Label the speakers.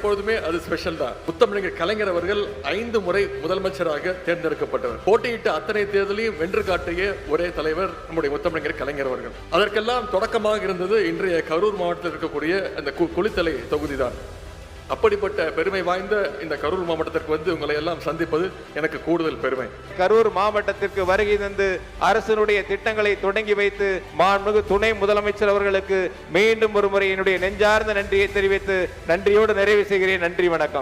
Speaker 1: எப்பொழுதுமே அது ஸ்பெஷல் தான். முத்தமிழர் கலைஞர் அவர்கள் 5 முறை முதலமைச்சராக தேர்ந்தெடுக்கப்பட்டவர். போட்டியிட்ட அத்தனை தேர்தலையும் வென்று காட்டிய ஒரே தலைவர் நம்முடைய முத்தமிழர் கலைஞர் அவர்கள். அதற்கெல்லாம் தொடக்கமாக இருந்தது இன்றைய கரூர் மாவட்டத்தில் இருக்கக்கூடிய அந்த குளித்தலை தொகுதி தான். அப்படிப்பட்ட பெருமை வாய்ந்த இந்த கரூர் மாவட்டத்திற்கு வந்து உங்களை எல்லாம் சந்திப்பது எனக்கு கூடுதல் பெருமை.
Speaker 2: கரூர் மாவட்டத்திற்கு வருகை தந்து அரசனுடைய திட்டங்களை தொடங்கி வைத்து மாண்புமிகு துணை முதலமைச்சர் அவர்களுக்கு மீண்டும் ஒரு முறை என்னுடைய நெஞ்சார்ந்த நன்றியை தெரிவித்து நன்றியோடு நிறைவு செய்கிறேன். நன்றி, வணக்கம்.